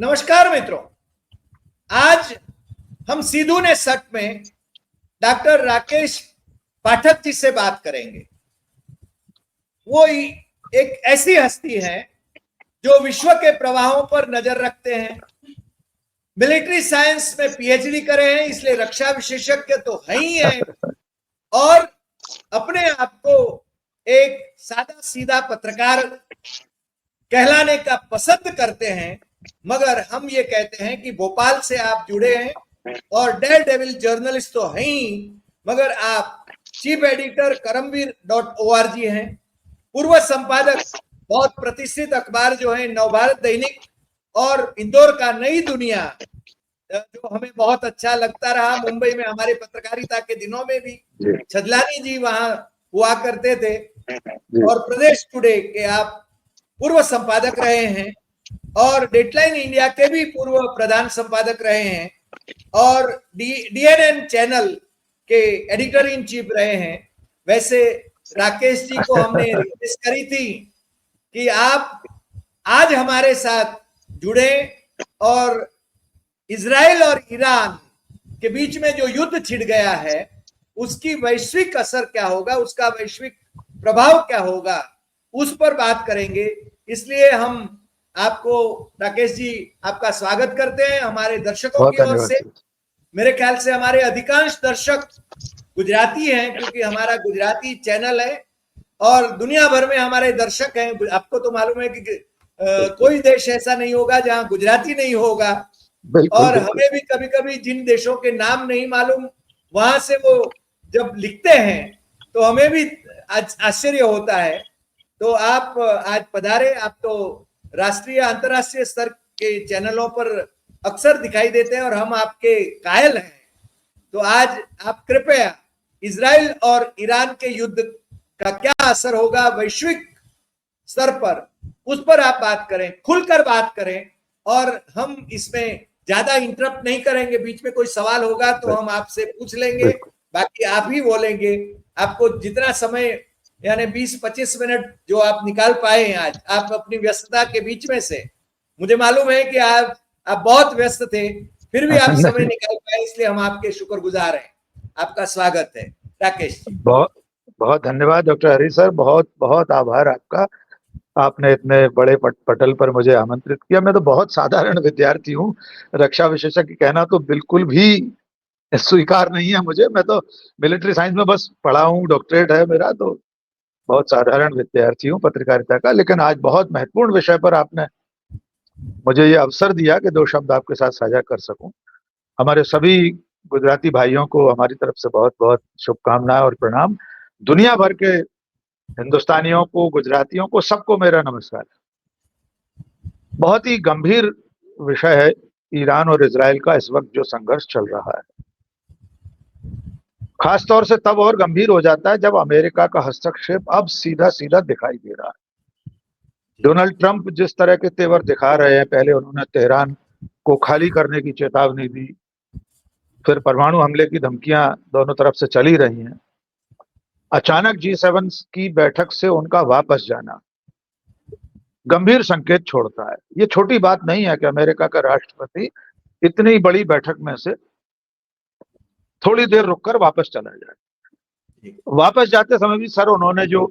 नमस्कार मित्रों, आज हम सीधू ने सट में डॉक्टर राकेश पाठक जी से बात करेंगे। वो एक ऐसी हस्ती है जो विश्व के प्रवाहों पर नजर रखते हैं, मिलिट्री साइंस में पीएचडी करे हैं, इसलिए रक्षा विशेषज्ञ तो है ही है, और अपने आप को एक सादा सीधा पत्रकार कहलाने का पसंद करते हैं। मगर हम ये कहते हैं कि भोपाल से आप जुड़े हैं और डेयर डेविल जर्नलिस्ट तो हैं ही, मगर आप चीफ एडिटर करमवीर.org हैं, पूर्व संपादक बहुत प्रतिष्ठित अखबार जो है नवभारत दैनिक और इंदौर का नई दुनिया, जो हमें बहुत अच्छा लगता रहा। मुंबई में हमारे पत्रकारिता के दिनों में भी छजलानी जी वहां हुआ करते थे, और प्रदेश टुडे के आप पूर्व संपादक रहे हैं और डेडलाइन इंडिया के भी पूर्व प्रधान संपादक रहे हैं, और डीएनएन चैनल के एडिटर इन चीफ रहे हैं। वैसे राकेश जी को हमने रिक्वेस्ट करी थी कि आप आज हमारे साथ जुड़े और इजराइल और ईरान के बीच में जो युद्ध छिड़ गया है उसकी वैश्विक असर क्या होगा, उसका वैश्विक प्रभाव क्या होगा, उस पर बात करेंगे। इसलिए हम आपको राकेश जी आपका स्वागत करते हैं हमारे दर्शकों की ओर से। मेरे ख्याल से हमारे अधिकांश दर्शक गुजराती हैं, क्योंकि हमारा गुजराती चैनल है और दुनिया भर में हमारे दर्शक हैं। आपको तो मालूम है कि कोई देश ऐसा नहीं होगा जहां गुजराती नहीं होगा, और हमें भी कभी कभी जिन देशों के नाम नहीं मालूम वहां से वो जब लिखते हैं तो हमें भी आश्चर्य होता है। तो आप आज पधारे। आप तो राष्ट्रीय अंतर्राष्ट्रीय स्तर के चैनलों पर अक्सर दिखाई देते हैं और हम आपके कायल हैं। तो आज आप कृपया इजराइल और ईरान के युद्ध का क्या असर होगा वैश्विक स्तर पर, उस पर आप बात करें, खुलकर बात करें, और हम इसमें ज्यादा इंटरप्ट नहीं करेंगे। बीच में कोई सवाल होगा तो हम आपसे पूछ लेंगे, बाकी आप ही बोलेंगे। आपको जितना समय यानी 20-25 मिनट जो आप निकाल पाए हैं आज, आप अपनी व्यस्तता के बीच में से, मुझे मालूम है कि आप बहुत व्यस्त थे, फिर भी आप समय निकाल पाए, इसलिए हम आपके शुक्रगुजार हैं। आपका स्वागत है राकेश जी। बहुत बहुत धन्यवाद डॉक्टर हरी सर, बहुत बहुत आभार आपका। आपने इतने बड़े पटल पर मुझे आमंत्रित किया। मैं तो बहुत साधारण विद्यार्थी हूँ, रक्षा विशेषज्ञ कहना तो बिल्कुल भी स्वीकार नहीं है मुझे। मैं तो मिलिट्री साइंस में बस पढ़ा हूँ, डॉक्टरेट है मेरा, तो बहुत साधारण विद्यार्थी हूँ पत्रकारिता का। लेकिन आज बहुत महत्वपूर्ण विषय पर आपने मुझे ये अवसर दिया कि दो शब्द आपके साथ साझा कर सकूं। हमारे सभी गुजराती भाइयों को हमारी तरफ से बहुत बहुत शुभकामनाएं और प्रणाम। दुनिया भर के हिंदुस्तानियों को, गुजरातियों को, सबको मेरा नमस्कार। बहुत ही गंभीर विषय है ईरान और इजराइल का इस वक्त जो संघर्ष चल रहा है। खासतौर से तब और गंभीर हो जाता है जब अमेरिका का हस्तक्षेप अब सीधा सीधा दिखाई दे रहा है। डोनाल्ड ट्रंप जिस तरह के तेवर दिखा रहे हैं, पहले उन्होंने तेहरान को खाली करने की चेतावनी दी, फिर परमाणु हमले की धमकियां दोनों तरफ से चली रही हैं। अचानक G7 की बैठक से उनका वापस जाना गंभीर संकेत छोड़ता है। ये छोटी बात नहीं है कि अमेरिका का राष्ट्रपति इतनी बड़ी बैठक में से थोड़ी देर रुककर वापस चला जाए। वापस जाते समय भी सर उन्होंने जो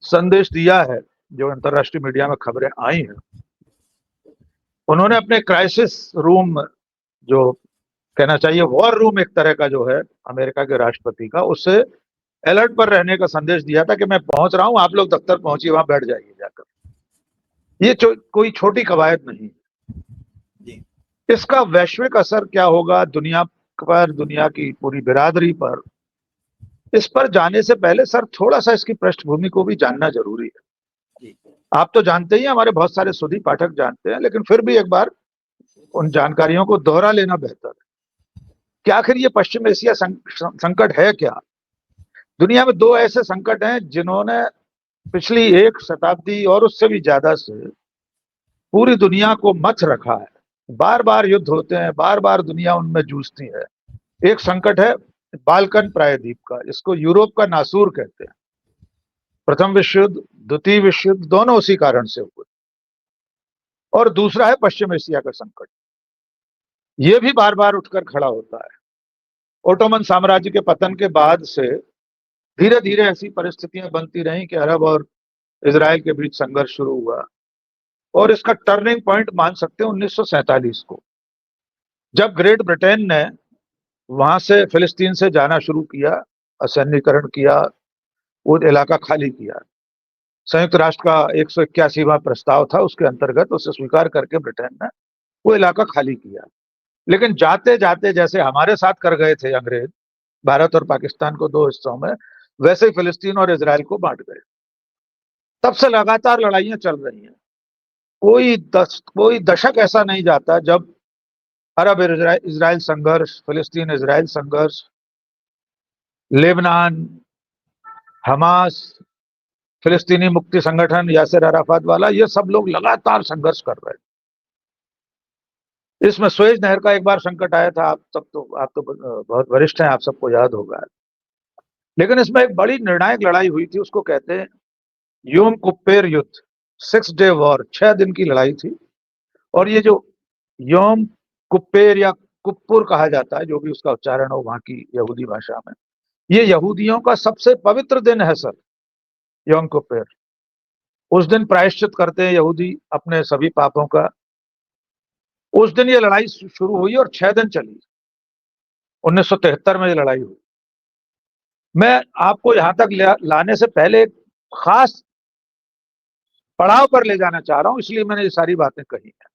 संदेश दिया है, जो अंतर्राष्ट्रीय मीडिया में खबरें आई हैं, उन्होंने अपने क्राइसिस रूम, जो कहना चाहिए वॉर रूम एक तरह का जो है अमेरिका के राष्ट्रपति का, उससे अलर्ट पर रहने का संदेश दिया था कि मैं पहुंच रहा हूं, आप लोग दफ्तर पहुंचिए, वहां बैठ जाइए जाकर। ये कोई छोटी कवायद नहीं। इसका वैश्विक असर क्या होगा दुनिया पर, दुनिया की पूरी बिरादरी पर, इस पर जाने से पहले सर थोड़ा सा इसकी पृष्ठभूमि को भी जानना जरूरी है। आप तो जानते ही, हमारे बहुत सारे सुधी पाठक जानते हैं, लेकिन फिर भी एक बार उन जानकारियों को दोहरा लेना बेहतर है कि आखिर ये पश्चिम एशिया संकट है क्या। दुनिया में दो ऐसे संकट हैं जिन्होंने पिछली एक शताब्दी और उससे भी ज्यादा से पूरी दुनिया को मथ रखा है। बार बार युद्ध होते हैं, बार बार दुनिया उनमें जूझती है। एक संकट है बाल्कन प्रायद्वीप का, जिसको यूरोप का नासूर कहते हैं। प्रथम विश्व युद्ध, द्वितीय विश्व युद्ध दोनों उसी कारण से हुए। और दूसरा है पश्चिम एशिया का संकट। ये भी बार बार उठकर खड़ा होता है। ओटोमन साम्राज्य के पतन के बाद से धीरे धीरे ऐसी परिस्थितियां बनती रहीं कि अरब और इजराइल के बीच संघर्ष शुरू हुआ, और इसका टर्निंग पॉइंट मान सकते हैं 1947 को, जब ग्रेट ब्रिटेन ने वहां से फिलिस्तीन से जाना शुरू किया, असैन्यकरण किया, वो इलाका खाली किया। संयुक्त राष्ट्र का 181वां प्रस्ताव था, उसके अंतर्गत उसे स्वीकार करके ब्रिटेन ने वो इलाका खाली किया। लेकिन जाते जाते जैसे हमारे साथ कर गए थे अंग्रेज भारत और पाकिस्तान को दो हिस्सों में, वैसे ही फिलिस्तीन और इजराइल को बांट गए। तब से लगातार लड़ाइयां चल रही हैं। कोई दशक ऐसा नहीं जाता जब अरब इजराइल संघर्ष, फिलिस्तीन इजराइल संघर्ष, लेबनान, हमास, फिलिस्तीनी मुक्ति संगठन यासिर अराफात वाला, ये सब लोग लगातार संघर्ष कर रहे हैं। इसमें सुएज नहर का एक बार संकट आया था, आप तो बहुत वरिष्ठ हैं, आप सबको याद होगा। लेकिन इसमें एक बड़ी निर्णायक लड़ाई हुई थी, उसको कहते हैं योम कुप्पेर युद्ध, 6 डे वॉर, 6 दिन की लड़ाई थी। और ये जो योम कुप्पेर या कुप्पुर कहा जाता है, जो भी उसका उच्चारण हो वहां की यहूदी भाषा में, ये यहूदियों का सबसे पवित्र दिन है सर, योम कुप्पेर। उस दिन प्रायश्चित करते हैं यहूदी अपने सभी पापों का। उस दिन ये लड़ाई शुरू हुई और 6 दिन चली। 1973 में ये लड़ाई हुई। मैं आपको यहां तक लाने से पहले एक खास पड़ाव पर ले जाना चाह रहा हूं, इसलिए मैंने ये सारी बातें कही हैं।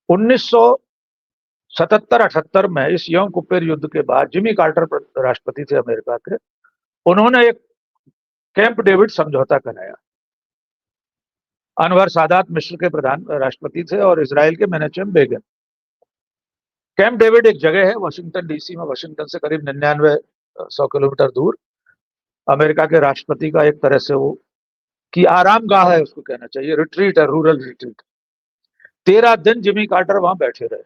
1977-78 में इस यम कुप्पेर युद्ध के बाद जिमी कार्टर राष्ट्रपति थे अमेरिका के, उन्होंने एक कैंप डेविड समझौता कराया। अनवर सादात मिस्र के प्रधान राष्ट्रपति थे और इजराइल के मेनाचेम बेगन। कैंप डेविड एक जगह है वाशिंगटन डीसी में, वाशिंगटन से करीब 99-100 किलोमीटर दूर। अमेरिका के राष्ट्रपति का एक तरह से वो की आराम गाह है, उसको कहना चाहिए, रिट्रीट है, रूरल रिट्रीट। 13 दिन जिमी कार्टर वहां बैठे रहे।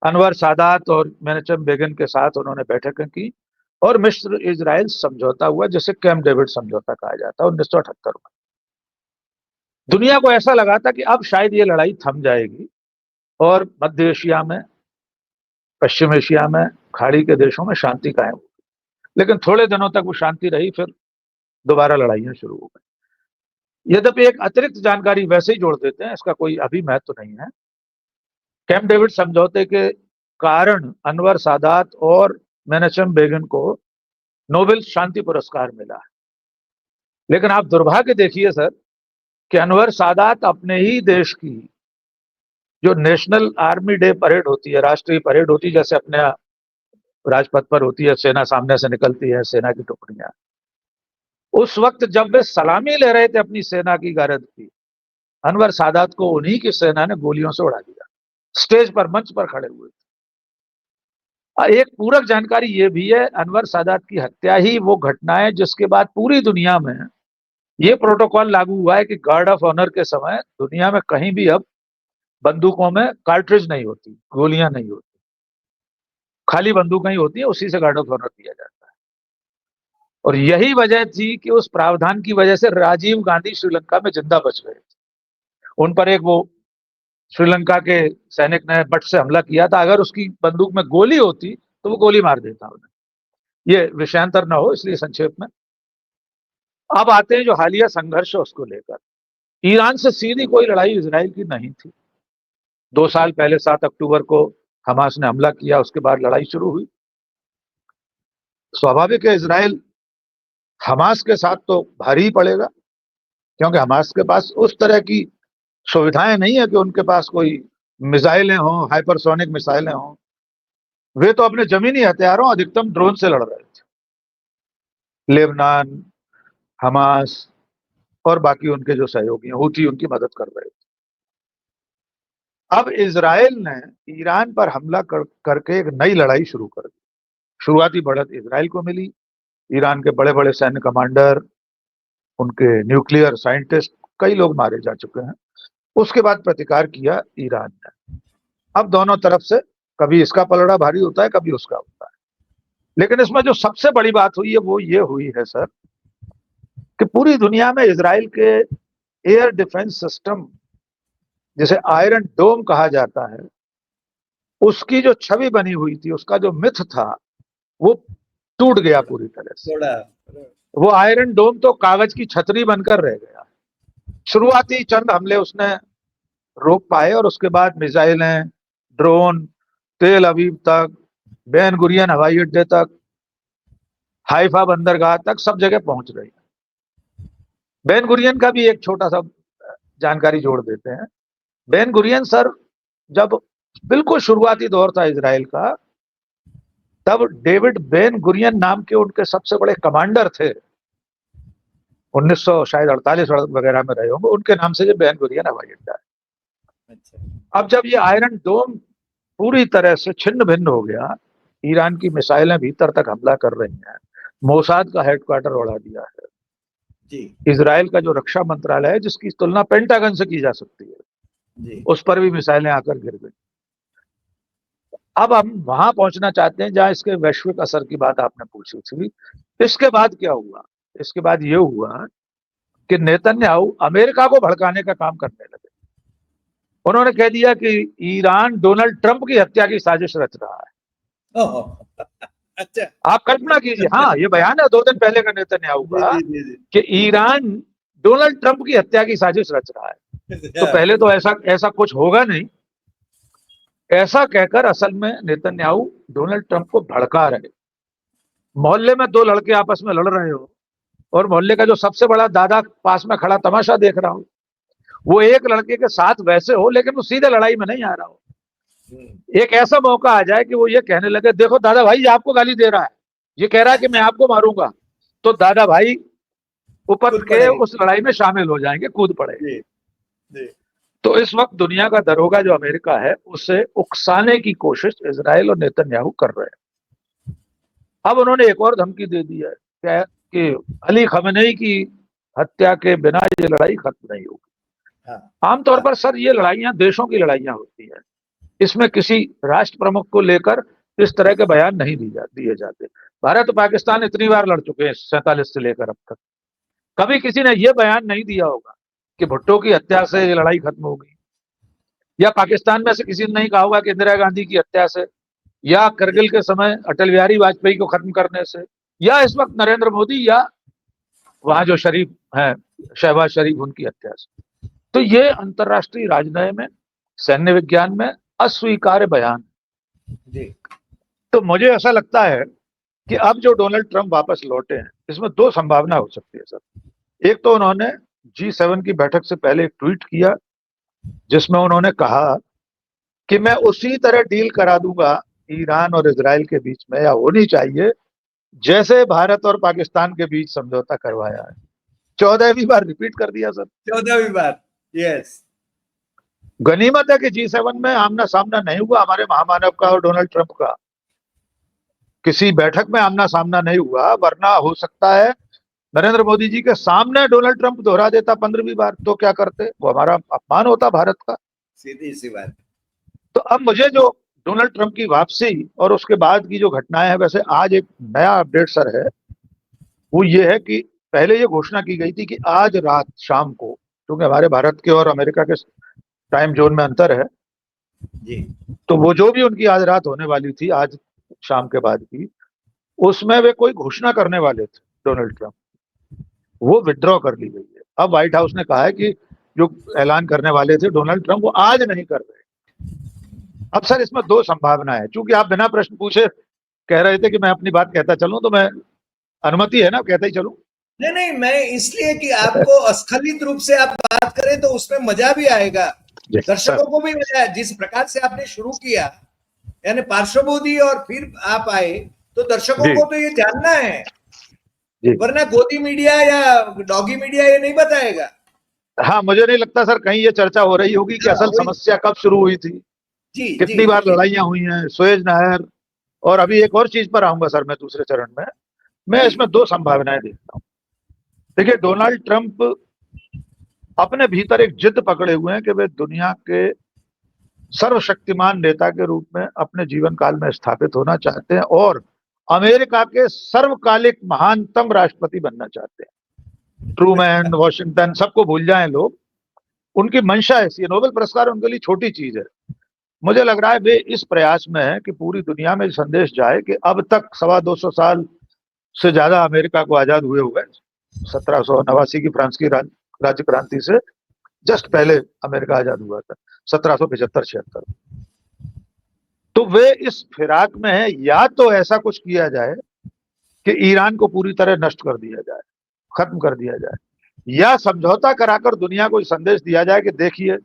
अनवर सादात और मेनाचेम बेगन के साथ उन्होंने बैठकें की और मिस्र इजराइल समझौता हुआ, जिसे कैंप डेविड समझौता कहा जाता है, 1978 में। दुनिया को ऐसा लगा था कि अब शायद ये लड़ाई थम जाएगी और मध्य एशिया में, पश्चिम एशिया में, खाड़ी के देशों में शांति कायम होगी। लेकिन थोड़े दिनों तक वो शांति रही, फिर दोबारा लड़ाइयां शुरू हो गई। यद्यपि एक अतिरिक्त जानकारी वैसे ही जोड़ देते हैं, इसका कोई अभी महत्व तो नहीं है। कैंप डेविड समझौते के कारण अनवर सादात और मेनाचेम बेगन को नोबेल शांति पुरस्कार मिला। लेकिन आप दुर्भाग्य देखिए सर कि अनवर सादात अपने ही देश की जो नेशनल आर्मी डे परेड होती है, राष्ट्रीय परेड होती है, जैसे अपने राजपथ पर होती है, सेना सामने से निकलती है, सेना की टुकड़ियां, उस वक्त जब वे सलामी ले रहे थे अपनी सेना की गारद की, अनवर सादात को उन्हीं की सेना ने गोलियों से उड़ा दिया, स्टेज पर, मंच पर खड़े हुए थे। एक पूरक जानकारी ये भी है, अनवर सादात की हत्या ही वो घटना है जिसके बाद पूरी दुनिया में ये प्रोटोकॉल लागू हुआ है कि गार्ड ऑफ ऑनर के समय दुनिया में कहीं भी अब बंदूकों में कार्ट्रिज नहीं होती, गोलियां नहीं होती, खाली बंदूकें ही होती है, उसी से गार्ड ऑफ ऑनर दिया जाता है। और यही वजह थी कि उस प्रावधान की वजह से राजीव गांधी श्रीलंका में जिंदा बच गए थे। उन पर एक वो श्रीलंका के सैनिक ने बट से हमला किया था, अगर उसकी बंदूक में गोली होती तो वो गोली मार देता उन्हें। ये विषयांतर ना हो इसलिए संक्षेप में अब आते हैं जो हालिया संघर्ष है उसको लेकर। ईरान से सीधी कोई लड़ाई इजराइल की नहीं थी। 2 साल पहले 7 अक्टूबर को हमास ने हमला किया, उसके बाद लड़ाई शुरू हुई। स्वाभाविक है इजराइल हमास के साथ तो भारी ही पड़ेगा, क्योंकि हमास के पास उस तरह की सुविधाएं नहीं है कि उनके पास कोई मिसाइलें हों, हाइपरसोनिक मिसाइलें हों। वे तो अपने जमीनी हथियारों, अधिकतम ड्रोन से लड़ रहे थे। लेबनान, हमास और बाकी उनके जो सहयोगी हैं, हूथी उनकी मदद कर रहे थे। अब इजराइल ने ईरान पर हमला करके एक नई लड़ाई शुरू कर दी। शुरुआती बढ़त इजराइल को मिली। ईरान के बड़े बड़े सैन्य कमांडर, उनके न्यूक्लियर साइंटिस्ट, कई लोग मारे जा चुके हैं। उसके बाद प्रतिकार किया ईरान ने। अब दोनों तरफ से कभी इसका पलड़ा भारी होता है, कभी उसका होता है। लेकिन इसमें जो सबसे बड़ी बात हुई है वो ये हुई है सर कि पूरी दुनिया में इजराइल के एयर डिफेंस सिस्टम जिसे आयरन डोम कहा जाता है, उसकी जो छवि बनी हुई थी, उसका जो मिथ था, वो टूट गया पूरी तरह से। थोड़ा वो आयरन डोम तो कागज की छतरी बनकर रह गया। शुरुआती चंद हमले उसने रोक पाए और उसके बाद मिसाइलें, ड्रोन, तेल अवीव तक, बेन गुरियन हवाई अड्डे तक, हाइफा बंदरगाह तक सब जगह पहुंच रही है। बेन गुरियन का भी एक छोटा सा जानकारी जोड़ देते हैं। बेन गुरियन सर, जब बिल्कुल शुरुआती दौर था इजराइल का, तब डेविड बेन गुरियन नाम के उनके सबसे बड़े कमांडर थे, 1900 शायद 48 वगैरह में रहे होंगे, उनके नाम से ये बेन गुरियन हवाई अड्डा है। अच्छा। अब जब ये आयरन डोम पूरी तरह से छिन्न भिन्न हो गया, ईरान की मिसाइलें भीतर तक हमला कर रही हैं, मोसाद का हेडक्वार्टर उड़ा दिया है, जी इजराइल का जो रक्षा मंत्रालय है, जिसकी तुलना पेंटागन से की जा सकती है, जी उस पर भी मिसाइलें आकर गिर गई। अब हम वहां पहुंचना चाहते हैं जहां इसके वैश्विक असर की बात आपने पूछी थी। इसके बाद क्या हुआ? इसके बाद ये हुआ कि नेतन्याहू अमेरिका को भड़काने का काम करने लगे। उन्होंने कह दिया कि ईरान डोनाल्ड ट्रंप की हत्या की साजिश रच रहा है। ओह, अच्छा। आप कल्पना कीजिए, हाँ, ये बयान है 2 दिन पहले का नेतन्याहू जी का, जी जी जी। कि ईरान डोनाल्ड ट्रंप की हत्या की साजिश रच रहा है। तो पहले तो ऐसा ऐसा कुछ होगा नहीं, ऐसा कहकर असल में नेतन्याहू डोनाल्ड ट्रंप को भड़का रहे। मोहल्ले में 2 लड़के आपस में लड़ रहे हो और मोहल्ले का जो सबसे बड़ा दादा पास में खड़ा तमाशा देख रहा हो, वो एक लड़के के साथ वैसे हो, लेकिन वो सीधे लड़ाई में नहीं आ रहा हो। एक ऐसा मौका आ जाए कि वो ये कहने लगे, देखो दादा भाई, ये आपको गाली दे रहा है, ये कह रहा है कि मैं आपको मारूंगा, तो दादा भाई उपत कूद के पड़ेंगे। उस लड़ाई में शामिल हो जाएंगे, कूद पड़े। जी जी तो इस वक्त दुनिया का दरोगा जो अमेरिका है, उसे उकसाने की कोशिश इजराइल और नेतन्याहू कर रहे हैं। अब उन्होंने एक और धमकी दे दी है कि अली खमेनेई की हत्या के बिना ये लड़ाई खत्म नहीं होगी। हाँ आमतौर हाँ पर सर, ये लड़ाइयां देशों की लड़ाइयां होती हैं, इसमें किसी राष्ट्र प्रमुख को लेकर इस तरह के बयान नहीं दिए जाते। भारत और पाकिस्तान इतनी बार लड़ चुके हैं 47 से लेकर अब तक, कभी किसी ने यह बयान नहीं दिया होगा कि भुट्टो की हत्या से ये लड़ाई खत्म होगी, या पाकिस्तान में से किसी ने नहीं कहा होगा कि इंदिरा गांधी की हत्या से, या करगिल के समय अटल बिहारी वाजपेयी को खत्म करने से, या इस वक्त नरेंद्र मोदी, या वहां जो शरीफ हैं शहबाज शरीफ, उनकी हत्या से। तो ये अंतर्राष्ट्रीय राजनय में, सैन्य विज्ञान में अस्वीकार्य बयान। जी तो मुझे ऐसा लगता है कि अब जो डोनाल्ड ट्रंप वापस लौटे हैं, इसमें 2 संभावना हो सकती है सर। एक तो उन्होंने G7 की बैठक से पहले एक ट्वीट किया, जिसमें उन्होंने कहा कि मैं उसी तरह डील करा दूंगा ईरान और इजराइल के बीच में, या होनी चाहिए, जैसे भारत और पाकिस्तान के बीच समझौता करवाया है। 14वीं बार रिपीट कर दिया सर। 14वीं बार। यस। गनीमत है कि G7 में आमना सामना नहीं हुआ हमारे महामानव का और डोनाल्ड ट्रंप का, किसी बैठक में आमना सामना नहीं हुआ, वरना हो सकता है नरेंद्र मोदी जी के सामने डोनाल्ड ट्रंप दोहरा देता 15वीं बार, तो क्या करते, वो हमारा अपमान होता भारत का। सीधी सी बात। तो अब मुझे जो डोनाल्ड ट्रंप की वापसी और उसके बाद की जो घटनाएं हैं, वैसे आज एक नया अपडेट सर है, वो ये है कि पहले ये घोषणा की गई थी कि आज रात शाम को, क्योंकि हमारे भारत के और अमेरिका के टाइम जोन में अंतर है, जी तो वो जो भी उनकी आज रात होने वाली थी, आज शाम के बाद की, उसमें वे कोई घोषणा करने वाले थे डोनाल्ड ट्रंप, वो विड्रॉ कर ली गई है। अब व्हाइट हाउस ने कहा है कि जो ऐलान करने वाले थे डोनाल्ड ट्रंप, वो आज नहीं कर रहे। अब सर, इसमें 2 संभावना है, चूंकि आप बिना प्रश्न पूछे कह रहे थे कि मैं अपनी बात कहता चलूं, तो मैं, अनुमति है ना, कहता ही चलूं? नहीं नहीं, मैं इसलिए कि आपको अस्खलित रूप से आप बात करें तो उसमें मजा भी आएगा, दर्शकों को भी मजा। जिस प्रकार से आपने शुरू किया, यानी पार्श्वभूमि, और फिर आप आए, तो दर्शकों को तो ये जानना है, वरना गोदी मीडिया या डॉगी मीडिया ये नहीं बताएगा। हाँ, मुझे नहीं लगता सर कहीं ये चर्चा हो रही होगी कि असल समस्या कब शुरू हुई थी, जी कितनी बार लड़ाइयां हुई हैं, सुएज नहर। और अभी एक और चीज पर आऊंगा सर मैं दूसरे चरण में। मैं इसमें 2 संभावनाएं देखता हूँ। देखिए, डोनाल्ड ट्रंप अपने भीतर एक जिद पकड़े हुए हैं कि वे दुनिया के सर्वशक्तिमान नेता के रूप में अपने जीवन काल में स्थापित होना चाहते हैं और अमेरिका के सर्वकालिक महानतम राष्ट्रपति बनना चाहते हैं। ट्रूमैन, वॉशिंगटन, सबको भूल जाएं लोग, उनकी मंशा ऐसी है, नोबेल पुरस्कार उनके लिए छोटी चीज है। मुझे लग रहा है वे इस प्रयास में है कि पूरी दुनिया में संदेश जाए कि अब तक 250 साल से ज्यादा अमेरिका को आजाद हुए हुए, 1789 की फ्रांस की राज्य क्रांति से जस्ट पहले अमेरिका आजाद हुआ था, 1775-76। तो वे इस फिराक में है, या तो ऐसा कुछ किया जाए कि ईरान को पूरी तरह नष्ट कर दिया जाए, खत्म कर दिया जाए, या समझौता कराकर दुनिया को संदेश दिया जाए कि देखिए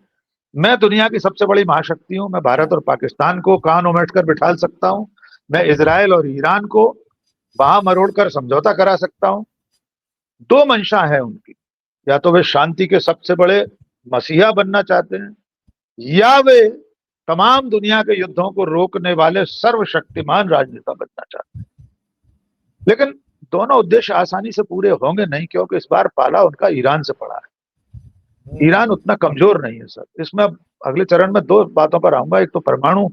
मैं दुनिया की सबसे बड़ी महाशक्ति हूं, मैं भारत और पाकिस्तान को कान उमेट कर बिठा सकता हूं, मैं इजराइल और ईरान को बाह मरोड़ कर समझौता करा सकता हूं। दो मंशा है उनकी, या तो वे शांति के सबसे बड़े मसीहा बनना चाहते हैं, या वे तमाम दुनिया के युद्धों को रोकने वाले सर्वशक्तिमान राजनेता बनना चाहते हैं। लेकिन दोनों उद्देश्य आसानी से पूरे होंगे नहीं, क्योंकि इस बार पाला उनका ईरान से पड़ा है। ईरान उतना कमजोर नहीं है सर। इसमें अगले चरण में दो बातों पर आऊंगा, एक तो परमाणु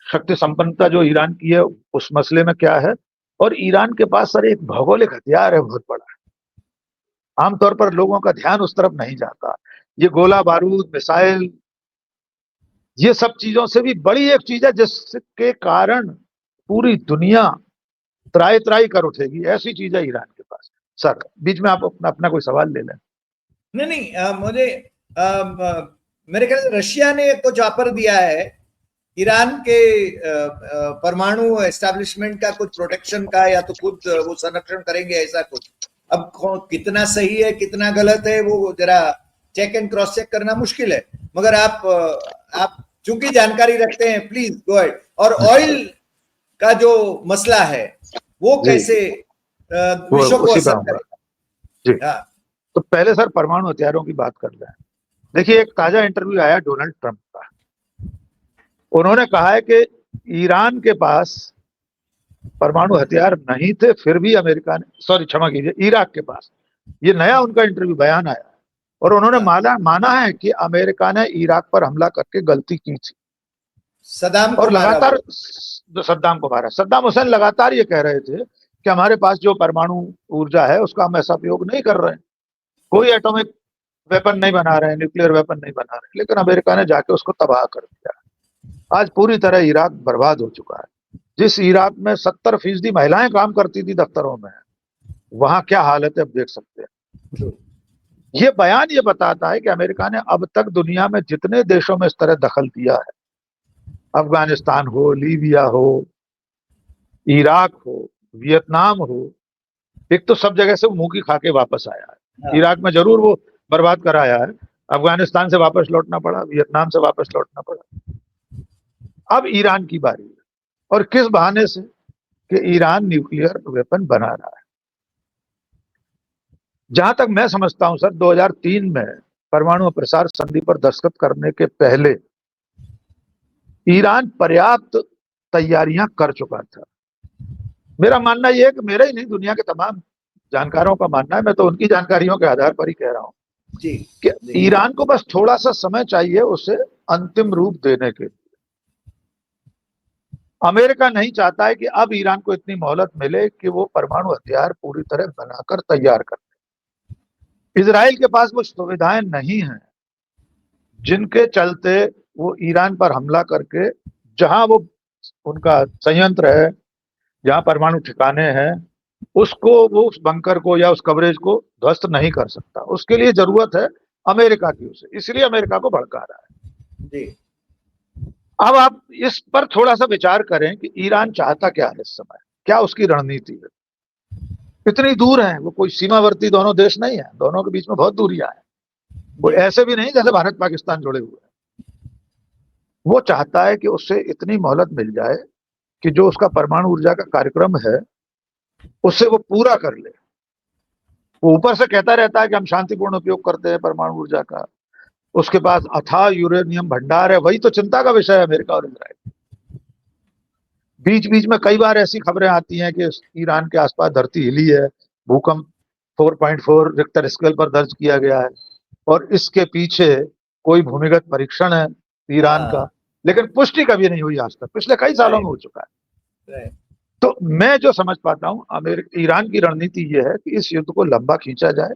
शक्ति संपन्नता जो ईरान की है उस मसले में क्या है, और ईरान के पास सर एक भौगोलिक हथियार है बहुत बड़ा। आमतौर पर लोगों का ध्यान उस तरफ नहीं जाता। ये गोला बारूद, मिसाइल, ये सब चीजों से भी बड़ी एक चीज है जिसके कारण पूरी दुनिया त्राई त्राई कर उठेगी, ऐसी चीज है ईरान के पास। सर बीच में आप अपना कोई सवाल ले लें। नहीं, मुझे मेरे ख्याल से रशिया ने कुछ ऑफर दिया है ईरान के परमाणु एस्टेब्लिशमेंट का, कुछ प्रोटेक्शन का, या तो खुद वो संरक्षण करेंगे ऐसा कुछ। अब कितना सही है कितना गलत है वो जरा चेक एंड क्रॉस चेक करना मुश्किल है, मगर आप चूंकि जानकारी रखते हैं प्लीज गो अहेड। और ऑयल का जो मसला है वो कैसे विश्व को असर करेगा? जी हाँ। तो पहले सर परमाणु हथियारों की बात कर रहे हैं। देखिए एक ताजा इंटरव्यू आया डोनाल्ड ट्रंप का, उन्होंने कहा है कि ईरान के पास परमाणु हथियार नहीं थे, फिर भी अमेरिका ने, सॉरी क्षमा कीजिए, इराक के पास, ये नया उनका इंटरव्यू बयान आया, और उन्होंने माना है कि अमेरिका ने इराक पर हमला करके गलती की थी, सद्दाम और लगातार सद्दाम को मारा। सद्दाम हुसैन लगातार ये कह रहे थे कि हमारे पास जो परमाणु ऊर्जा है उसका हम ऐसा उपयोग नहीं कर रहे हैं, कोई एटॉमिक वेपन नहीं बना रहे हैं, न्यूक्लियर वेपन नहीं बना रहे, लेकिन अमेरिका ने जाके उसको तबाह कर दिया। आज पूरी तरह इराक बर्बाद हो चुका है। जिस इराक में 70% महिलाएं काम करती थी दफ्तरों में, वहां क्या हालत है अब देख सकते हैं। ये बयान ये बताता है कि अमेरिका ने अब तक दुनिया में जितने देशों में इस तरह दखल दिया है, अफगानिस्तान हो, लीबिया हो, इराक हो, वियतनाम हो, एक तो सब जगह से मुंह की खा के वापस आया है। इराक में जरूर वो बर्बाद कराया है, अफगानिस्तान से वापस लौटना पड़ा, वियतनाम से वापस लौटना पड़ा। अब ईरान की बारी है, और किस बहाने से कि ईरान न्यूक्लियर वेपन बना रहा है। जहां तक मैं समझता हूं सर, 2003 में परमाणु प्रसार संधि पर दस्तखत करने के पहले ईरान पर्याप्त तैयारियां कर चुका था। मेरा मानना यह है कि मेरा ही नहीं, दुनिया के तमाम जानकारों का मानना है, मैं तो उनकी जानकारियों के आधार पर ही कह रहा हूं कि ईरान को बस थोड़ा सा समय चाहिए उसे अंतिम रूप देने के लिए। अमेरिका नहीं चाहता है कि अब ईरान को इतनी मोहलत मिले कि वो परमाणु हथियार पूरी तरह बनाकर तैयार कर। इजराइल के पास वो सुविधाएं नहीं हैं जिनके चलते वो ईरान पर हमला करके, जहां वो उनका संयंत्र है, जहां परमाणु ठिकाने हैं, उसको, वो उस बंकर को या उस कवरेज को ध्वस्त नहीं कर सकता। उसके लिए जरूरत है अमेरिका की उसे, इसलिए अमेरिका को भड़का रहा है जी। अब आप इस पर थोड़ा सा विचार करें कि ईरान चाहता क्या है इस समय, क्या उसकी रणनीति है। इतनी दूर है, वो कोई सीमावर्ती दोनों देश नहीं है, दोनों के बीच में बहुत दूरियां हैं। वो ऐसे भी नहीं जैसे भारत पाकिस्तान जुड़े हुए हैं। वो चाहता है कि उससे इतनी मोहलत मिल जाए कि जो उसका परमाणु ऊर्जा का कार्यक्रम है उससे वो पूरा कर ले। वो ऊपर से कहता रहता है कि हम शांतिपूर्ण उपयोग करते हैं परमाणु ऊर्जा का, उसके पास अथाह यूरेनियम भंडार है, वही तो चिंता का विषय है अमेरिका और इजराइल। बीच बीच में कई बार ऐसी खबरें आती हैं कि ईरान के आसपास धरती हिली है, भूकंप 4.4 रिक्टर स्केल पर दर्ज किया गया है, और इसके पीछे कोई भूमिगत परीक्षण है ईरान का, लेकिन पुष्टि कभी नहीं हुई आज तक, पिछले कई सालों में हो चुका है। तो मैं जो समझ पाता हूं ईरान की रणनीति यह है कि इस युद्ध को लंबा खींचा जाए,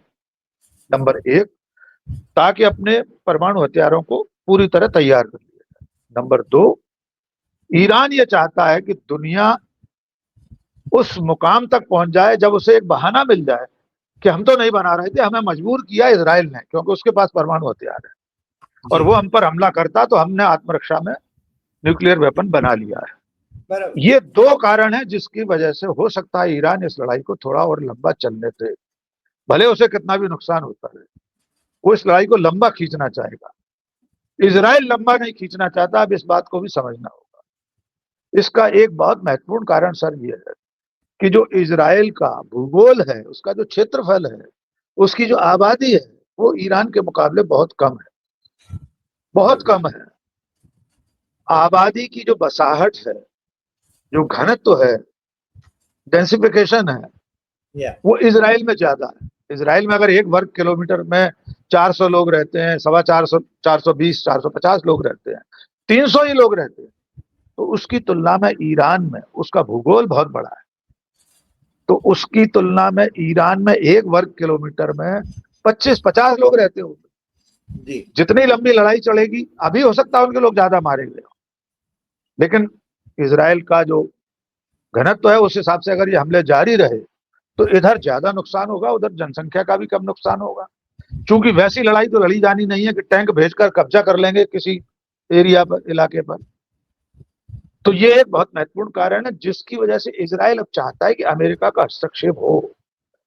नंबर एक। ताकि अपने परमाणु हथियारों को पूरी तरह तैयार कर लिया जाए। नंबर 2, ईरान ये चाहता है कि दुनिया उस मुकाम तक पहुंच जाए जब उसे एक बहाना मिल जाए कि हम तो नहीं बना रहे थे, हमें मजबूर किया इसराइल ने, क्योंकि उसके पास परमाणु हथियार है और जी वो हम पर हमला करता तो हमने आत्मरक्षा में न्यूक्लियर वेपन बना लिया है। बराबर। ये 2 कारण हैं जिसकी वजह से हो सकता है ईरान इस लड़ाई को थोड़ा और लंबा चलने दे, भले उसे कितना भी नुकसान होता है। वो इस लड़ाई को लंबा खींचना चाहेगा, इसराइल लंबा नहीं खींचना चाहता। अब इस बात को भी समझना होगा। इसका एक बहुत महत्वपूर्ण कारण सर ये है कि जो इसराइल का भूगोल है, उसका जो क्षेत्रफल है, उसकी जो आबादी है, वो ईरान के मुकाबले बहुत कम है, बहुत कम है। आबादी की जो बसाहट है, जो घनत्व है, डेंसिफिकेशन है, या वो इसराइल में ज्यादा है। इसराइल में अगर 1 वर्ग किलोमीटर में 400 लोग रहते हैं, 425 420 450 लोग रहते हैं, 300 ही लोग रहते हैं, तो उसकी तुलना में ईरान में उसका भूगोल बहुत बड़ा है। तो उसकी तुलना में ईरान में 1 वर्ग किलोमीटर में 25-50 लोग रहते हो। जी जितनी लंबी लड़ाई चलेगी, अभी हो सकता है उनके लोग ज्यादा मारे गए, लेकिन इसराइल का जो घनत्व है उस हिसाब से अगर ये हमले जारी रहे तो इधर ज्यादा नुकसान होगा, उधर जनसंख्या का भी कम नुकसान होगा। क्योंकि वैसी लड़ाई तो लड़ी जानी नहीं है कि टैंक भेजकर कब्जा कर लेंगे किसी एरिया पर, इलाके पर। तो ये एक बहुत महत्वपूर्ण कारण है जिसकी वजह से इसराइल अब चाहता है कि अमेरिका का हस्तक्षेप हो,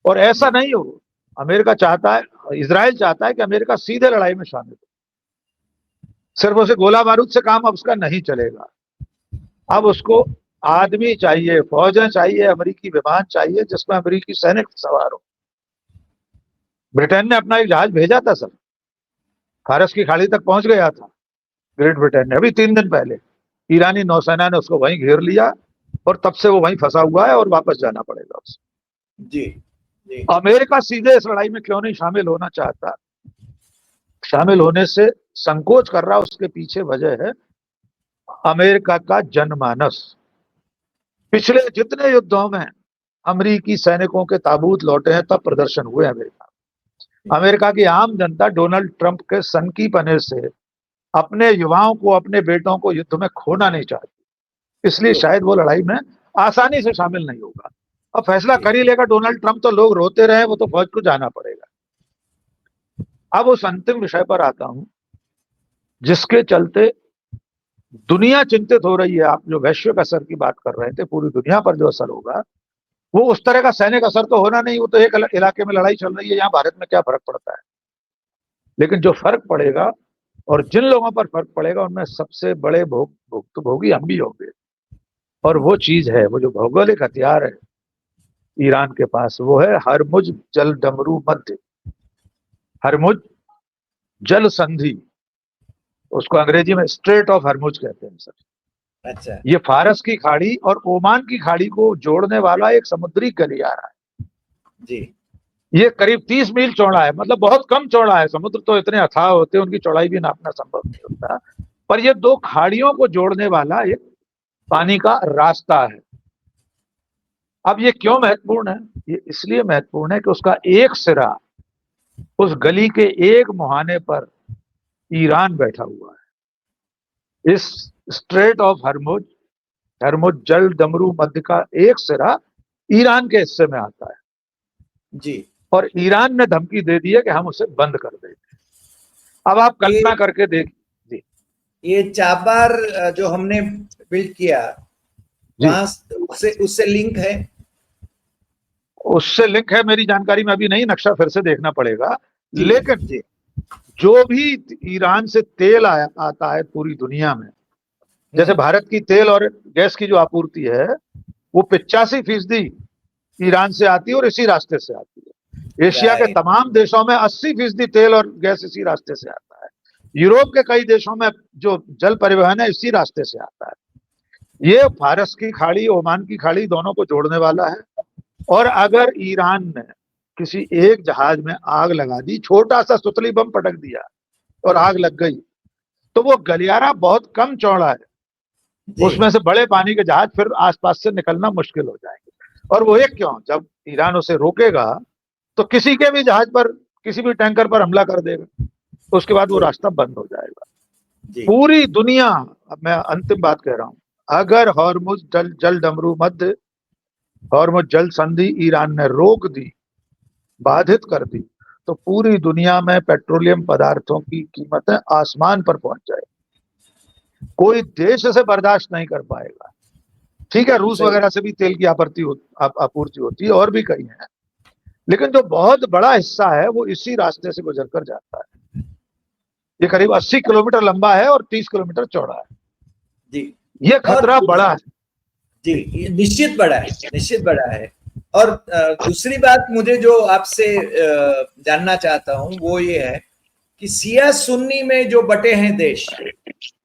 और ऐसा जी नहीं हो। अमेरिका चाहता है, इसराइल चाहता है कि अमेरिका सीधे लड़ाई में शामिल हो। सिर्फ उसे गोला बारूद से काम अब उसका नहीं चलेगा। अब उसको आदमी चाहिए, फौजें चाहिए, अमेरिकी विमान चाहिए जिसमें अमेरिकी सैनिक सवार हो। ब्रिटेन ने अपना एक जहाज भेजा था सर, फारस की खाड़ी तक पहुंच गया था ग्रेट ब्रिटेन ने, अभी 3 दिन पहले। ईरानी नौसेना ने उसको वहीं घेर लिया और तब से वो वहीं फंसा हुआ है और वापस जाना पड़ेगा उसे। जी जी अमेरिका सीधे इस लड़ाई में क्यों नहीं शामिल होना चाहता, शामिल होने से संकोच कर रहा, उसके पीछे वजह है अमेरिका का जनमानस। पिछले जितने युद्धों में अमेरिकी सैनिकों के ताबूत लौटे हैं तब प्रदर्शन हुए अमेरिका। अमेरिका की आम जनता डोनाल्ड ट्रंप के सनकी पने से अपने युवाओं को, अपने बेटों को युद्ध में खोना नहीं चाहती, इसलिए शायद वो लड़ाई में आसानी से शामिल नहीं होगा। अब फैसला कर ही लेगा डोनाल्ड ट्रंप तो लोग रोते रहे, वो तो फौज को जाना पड़ेगा। अब उस अंतिम विषय पर आता हूं जिसके चलते दुनिया चिंतित हो रही है। आप जो वैश्विक असर की बात कर रहे थे, पूरी दुनिया पर जो असर होगा, वो उस तरह का सैनिक असर तो होना नहीं। वो तो एक इलाके में लड़ाई चल रही है, यहाँ भारत में क्या फर्क पड़ता है। लेकिन जो फर्क पड़ेगा और जिन लोगों पर फर्क पड़ेगा उनमें सबसे बड़े भुक्तभोगी हम भी होंगे। और वो चीज है, वो जो भौगोलिक हथियार है ईरान के पास, वो है हरमुज जल डमरू मध्य, हरमुज जल संधि। उसको अंग्रेजी में स्ट्रेट ऑफ हरमुज कहते हैं सर। अच्छा ये फारस की खाड़ी और ओमान की खाड़ी को जोड़ने वाला एक समुद्री गलियारा है। जी ये करीब 30 मील चौड़ा है, मतलब बहुत कम चौड़ा है। समुद्र तो इतने अथाह होते हैं, उनकी चौड़ाई भी नापना संभव नहीं होता। पर ये 2 खाड़ियों को जोड़ने वाला एक पानी का रास्ता है। अब ये क्यों महत्वपूर्ण है? ये इसलिए महत्वपूर्ण है कि उसका एक सिरा, उस गली के एक मुहाने पर ईरान बैठा हुआ है। इस स्ट्रेट ऑफ हरमुज, हरमुज जल डमरू मध्य का एक सिरा ईरान के हिस्से में आता है, जी और ईरान ने धमकी दे दी है कि हम उसे बंद कर देंगे। अब आप ये कल्पना करके देखिए। ये चाबार जो हमने बिल्ड किया, जी, वहां उससे उससे लिंक है। उससे लिंक है मेरी जानकारी में अभी नहीं, नक्शा फिर से देखना पड़ेगा। जी लेकिन जी जो भी ईरान से तेल आता है पूरी दुनिया में, जैसे भारत की तेल और गैस की जो आपूर्ति है, वो 85% ईरान से आती है और इसी रास्ते से आती है। एशिया के राइट तमाम देशों में 80% तेल और गैस इसी रास्ते से आता है। यूरोप के कई देशों में जो जल परिवहन है इसी रास्ते से आता है। ये फारस की खाड़ी, ओमान की खाड़ी, दोनों को जोड़ने वाला है। और अगर ईरान ने किसी एक जहाज में आग लगा दी, छोटा सा सुतली बम पटक दिया और आग लग गई, तो वो गलियारा बहुत कम चौड़ा है, जी उसमें से बड़े पानी के जहाज फिर आसपास से निकलना मुश्किल हो जाएंगे। और वो एक क्यों, जब ईरान उसे रोकेगा तो किसी के भी जहाज पर किसी भी टैंकर पर हमला कर देगा, उसके बाद वो रास्ता बंद हो जाएगा। जी पूरी दुनिया, अब मैं अंतिम बात कह रहा हूं, अगर हॉर्मुज जल डमरू मध्य हॉर्मुज जल संधि ईरान ने रोक दी, बाधित कर दी, तो पूरी दुनिया में पेट्रोलियम पदार्थों की कीमतें आसमान पर पहुंच जाए। कोई देश इसे बर्दाश्त नहीं कर पाएगा। ठीक है, रूस सही। वगैरह से भी तेल की आपूर्ति होती है, और भी कई हैं, लेकिन जो बहुत बड़ा हिस्सा है वो इसी रास्ते से गुजर कर जाता है। ये करीब 80 किलोमीटर लंबा है और 30 किलोमीटर चौड़ा है। जी ये खतरा और बड़ा है। जी, ये निश्चित बड़ा है, निश्चित बड़ा है। और दूसरी बात मुझे जो आपसे जानना चाहता हूं वो ये है कि शिया सुन्नी में जो बटे हैं देश,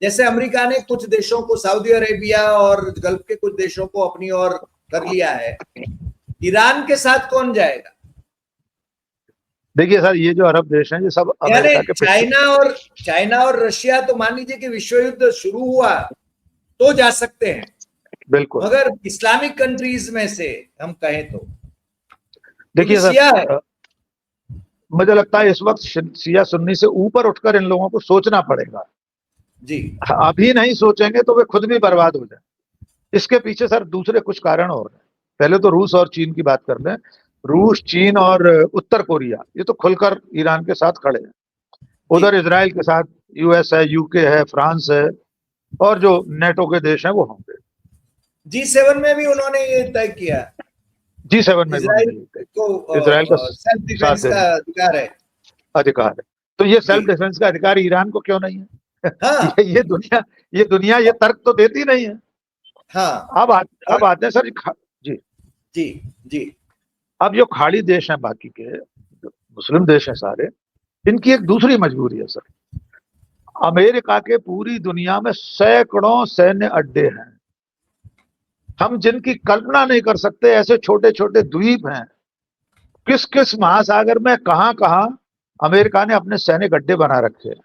जैसे अमेरिका ने कुछ देशों को, सऊदी अरेबिया और गल्फ के कुछ देशों को अपनी ओर कर लिया है, ईरान के साथ कौन जाएगा? देखिए सर, ये जो अरब देश हैं ये सब यानी अमेरिका के पिट्ठू। चाइना और रशिया तो मान लीजिए कि विश्व युद्ध शुरू हुआ तो जा सकते हैं, बिल्कुल। मगर इस्लामिक कंट्रीज में से हम कहें तो देखिए शिया है। सर, मुझे लगता है इस वक्त शिया सुन्नी से ऊपर उठकर इन लोगों को सोचना पड़ेगा। जी अभी नहीं सोचेंगे तो वे खुद भी बर्बाद हो जाए। इसके पीछे सर दूसरे कुछ कारण और हैं। पहले तो रूस और चीन की बात कर लें। रूस, चीन और उत्तर कोरिया ये तो खुलकर ईरान के साथ खड़े हैं। उधर इजराइल के साथ यूएस है, यूके है, फ्रांस है, और जो नेटो के देश हैं वो होंगे। G7 में भी उन्होंने ये तय किया, G7 में इजराइल भी को इजराइल का सेल्फ साथ डिफेंस का देने अधिकार है। अधिकार है। तो ये जी सेल्फ डिफेंस का अधिकार ईरान को क्यों नहीं है? हाँ ये दुनिया ये तर्क तो देती नहीं है। हाँ। अब और आते हैं सर जी। जी जी अब जो खाड़ी देश हैं बाकी के, जो मुस्लिम देश हैं सारे, इनकी एक दूसरी मजबूरी है सर। अमेरिका के पूरी दुनिया में सैकड़ों सैन्य अड्डे हैं। हम जिनकी कल्पना नहीं कर सकते, ऐसे छोटे छोटे द्वीप हैं। किस किस महासागर में कहां कहां अमेरिका ने अपने सैनिक अड्डे बना रखे हैं।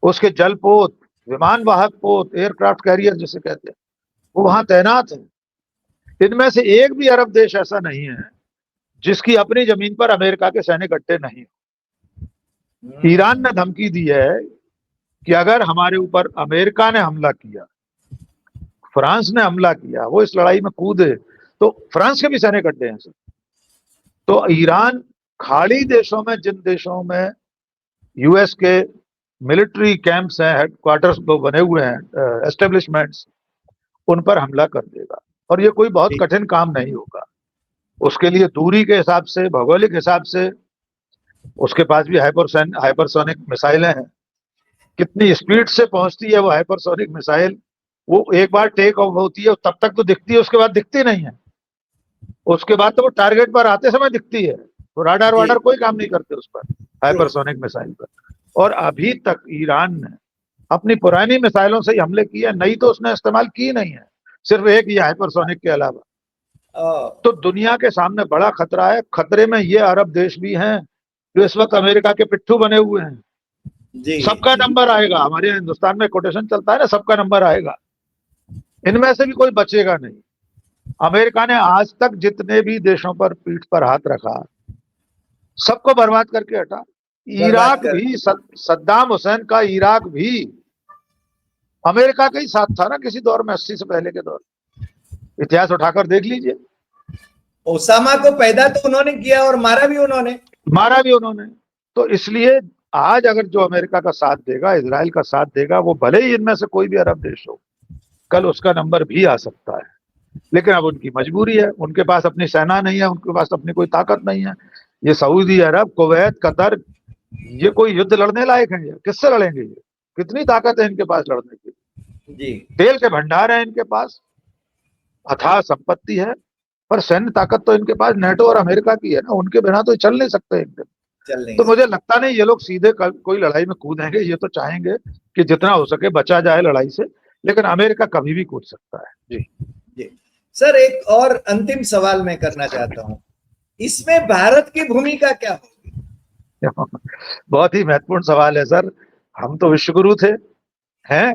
उसके जलपोत, विमान वाहक पोत, एयरक्राफ्ट कैरियर जिसे कहते हैं, वो वहां तैनात है। इनमें से एक भी अरब देश ऐसा नहीं है जिसकी अपनी जमीन पर अमेरिका के सैनिक अड्डे नहीं। ईरान ने धमकी दी है कि अगर हमारे ऊपर अमेरिका ने हमला किया, फ्रांस ने हमला किया, वो इस लड़ाई में कूदे, तो फ्रांस के भी सैनिक अड्डे हैं सर। तो ईरान खाड़ी देशों में, जिन देशों में यूएस के मिलिट्री कैंप्स हैं, हेडक्वार्टर्स बने हुए हैं, एस्टेब्लिशमेंट्स, उन पर हमला कर देगा। और ये कोई बहुत कठिन काम नहीं होगा। उसके लिए दूरी के हिसाब से, भौगोलिक हिसाब से उसके पास भी हाइपरसोनिक मिसाइलें हैं। कितनी स्पीड से पहुंचती है वो हाइपरसोनिक मिसाइल, वो एक बार टेक ऑफ होती है तब तक तो दिखती है, उसके बाद दिखती नहीं है। उसके बाद तो वो टारगेट पर आते समय दिखती है। तो राडार वाडार कोई काम नहीं करते उस पर, हाइपरसोनिक मिसाइल पर। और अभी तक ईरान ने अपनी पुरानी मिसाइलों से ही हमले किए, नई तो उसने इस्तेमाल की नहीं है, सिर्फ एक ही हाइपरसोनिक के अलावा। तो दुनिया के सामने बड़ा खतरा है। खतरे में ये अरब देश भी हैं जो इस वक्त अमेरिका के पिट्ठू बने हुए हैं। जी सबका नंबर आएगा। हमारे हिंदुस्तान में कोटेशन चलता है ना, सबका नंबर आएगा। इनमें से भी कोई बचेगा नहीं। अमेरिका ने आज तक जितने भी देशों पर पीठ पर हाथ रखा, सबको बर्बाद करके हटा। इराक भी, सद्दाम हुसैन का इराक भी अमेरिका का ही साथ था ना किसी दौर में, 80 से पहले के दौर। इतिहास उठाकर देख लीजिए। ओसामा को पैदा तो उन्होंने किया और मारा भी उन्होंने। तो इसलिए आज अगर जो अमेरिका का साथ देगा, इजराइल का साथ देगा, वो भले ही इनमें से कोई भी अरब देश हो, कल उसका नंबर भी आ सकता है। लेकिन अब उनकी मजबूरी है, उनके पास अपनी सेना नहीं है, उनके पास अपनी कोई ताकत नहीं है। ये सऊदी अरब, कुवैत, कतर, ये कोई युद्ध लड़ने लायक है? किससे लड़ेंगे? ये कितनी ताकत है इनके पास लड़ने की? जी तेल के भंडार है इनके पास, अथाह संपत्ति है, पर सैन्य ताकत तो इनके पास नेटो और अमेरिका की है ना। उनके बिना तो चल नहीं सकते एक दिन। चल नहीं तो मुझे सकता। लगता नहीं ये लोग सीधे कोई लड़ाई में कूदेंगे। ये तो चाहेंगे कि जितना हो सके बचा जाए लड़ाई से, लेकिन अमेरिका कभी भी कूद सकता है। जी जी सर, एक और अंतिम सवाल मैं करना चाहता हूं, इसमें भारत की भूमिका क्या होगी? बहुत ही महत्वपूर्ण सवाल है सर। हम तो विश्वगुरु थे,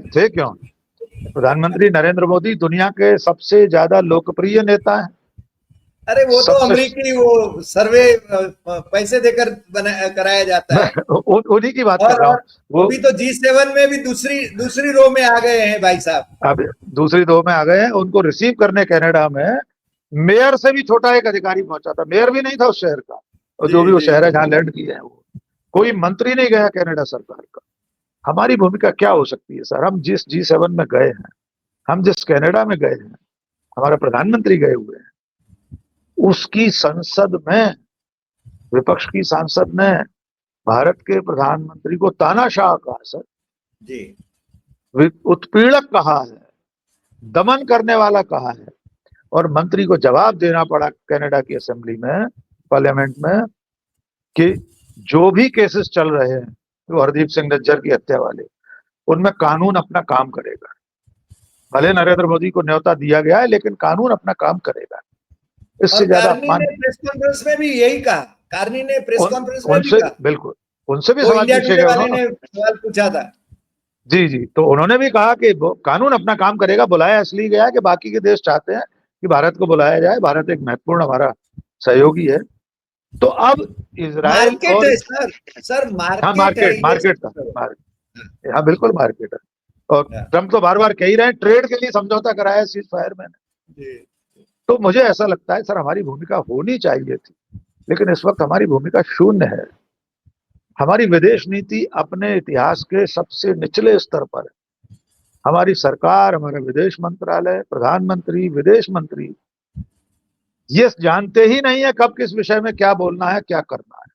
थे क्यों? प्रधानमंत्री नरेंद्र मोदी दुनिया के सबसे ज्यादा लोकप्रिय नेता हैं। अरे वो तो सबसे अमेरिकी वो सर्वे पैसे देकर कराया जाता है। उन्हीं की बात कर रहा और हूँ। वो अभी तो G7 में भी दूसरी दूसरी रो में आ गए हैं भाई साहब। अब दूसरी दो में आ गए हैं। उनको रिसीव करने कनाडा में मेयर से भी छोटा एक अधिकारी पहुंचा था, मेयर भी नहीं था उस शहर का, और जी जो भी वो जी शहर है जी। जहां लैंड किए हैं वो कोई मंत्री नहीं गया कनाडा सरकार का। हमारी भूमिका क्या हो सकती है सर? हम जिस G7 में गए हैं, हम जिस कनाडा में गए हैं, हमारा प्रधानमंत्री गए हुए हैं, उसकी संसद में विपक्ष की सांसद ने भारत के प्रधानमंत्री को तानाशाह कहा सर, जी उत्पीड़क कहा है, दमन करने वाला कहा है, और मंत्री को जवाब देना पड़ा कनाडा की असेंबली में, पार्लियामेंट में, कि जो भी केसेस चल रहे हैं वो हरदीप सिंह निज्जर की हत्या वाले, उनमें कानून अपना काम करेगा। भले नरेंद्र मोदी को न्योता दिया गया है, लेकिन कानून अपना काम करेगा। और इससे ज्यादा कार्नी अपमान ने प्रेस कॉन्फ्रेंस में भी यही कहा। कार्नी ने प्रेस उन कॉन्फ्रेंस में भी उनसे कहा। बिल्कुल उनसे भी वो सवाल इंडिया पूछे टुडे गए वाले उन्होंने। ने सवाल पूछा था। जी जी, तो उन्होंने भी कहा कि कानून अपना काम करेगा। बुलाया इसलिए गया कि बाकी के देश चाहते हैं कि भारत को बुलाया जाए, भारत एक महत्वपूर्ण हमारा सहयोगी है। तो अब इजराइल मार्केट और है सर। सर हाँ, मार्केट है मार्केट ये मार्केट था, सब। हाँ बिल्कुल मार्केट है। और हाँ, ट्रम्प तो बार बार कह ही रहे हैं ट्रेड के लिए समझौता कराया है सीज फायर में। जी तो मुझे ऐसा लगता है सर, हमारी भूमिका होनी चाहिए थी, लेकिन इस वक्त हमारी भूमिका शून्य है। हमारी विदेश नीति अपने इतिहास के सबसे निचले स्तर पर है। हमारी सरकार, हमारा विदेश मंत्रालय, प्रधानमंत्री, विदेश मंत्री ये जानते ही नहीं है कब किस विषय में क्या बोलना है, क्या करना है।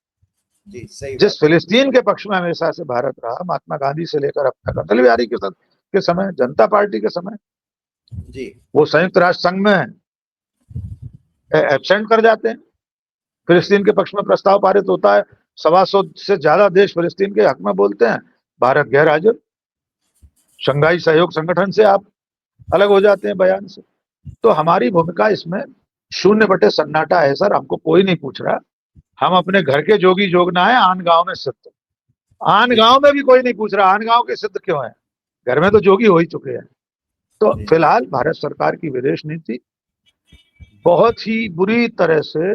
जी सही जिस बात। फिलिस्तीन के पक्ष में हमेशा से भारत रहा, महात्मा गांधी से लेकर अब तक अटल बिहारी के समय, जनता पार्टी के समय, जी वो संयुक्त राष्ट्र संघ में एब्सेंट कर जाते हैं। फिलिस्तीन के पक्ष में प्रस्ताव पारित होता है, 125 से ज्यादा देश फिलिस्तीन के हक में बोलते हैं, भारत गैर हाजिर। शंघाई सहयोग संगठन से आप अलग हो जाते हैं बयान से। तो हमारी भूमिका इसमें शून्य बटे सन्नाटा है सर। हमको कोई नहीं पूछ रहा। हम अपने घर के जोगी जोगना है, आन गांव में सिद्ध। आन जी गांव में भी कोई नहीं पूछ रहा आन गांव के सिद्ध क्यों है, घर में तो जोगी हो ही चुके हैं। तो जी फिलहाल भारत सरकार की विदेश नीति बहुत ही बुरी तरह से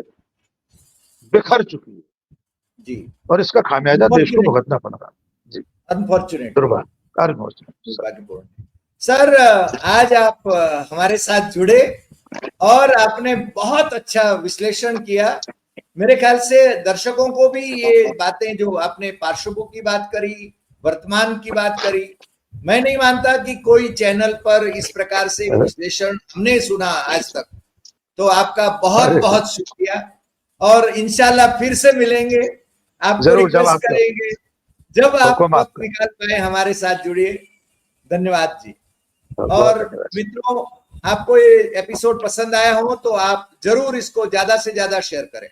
बिखर चुकी है, जी। और इसका खामियाजा देश को अनफॉर्चुनेट, भुगतना पड़ रहा है। जी, अनफॉर्चुनेटली। दुर्भाग्य सर। दुर्भाग्यपूर्ण। सर आज आप हमारे साथ जुड़े और आपने बहुत अच्छा विश्लेषण किया। मेरे ख्याल से दर्शकों को भी ये बातें जो आपने पार्श्वों की बात करी, वर्तमान की बात करी, मैं नहीं मानता कि कोई चैनल पर इस प्रकार से विश्लेषण हमने सुना आज तक। तो आपका बहुत अरे बहुत शुक्रिया। और इंशाल्लाह फिर से मिलेंगे। आपको जरूर, जब रिक्वेस्ट आपका करेंगे जब आप हुक्म वक्त आपका। निकाल पाए हमारे साथ जुड़िए। धन्यवाद जी। बहुत और धन्यवाद। मित्रों, आपको ये एपिसोड पसंद आया हो तो आप जरूर इसको ज्यादा से ज्यादा शेयर करें।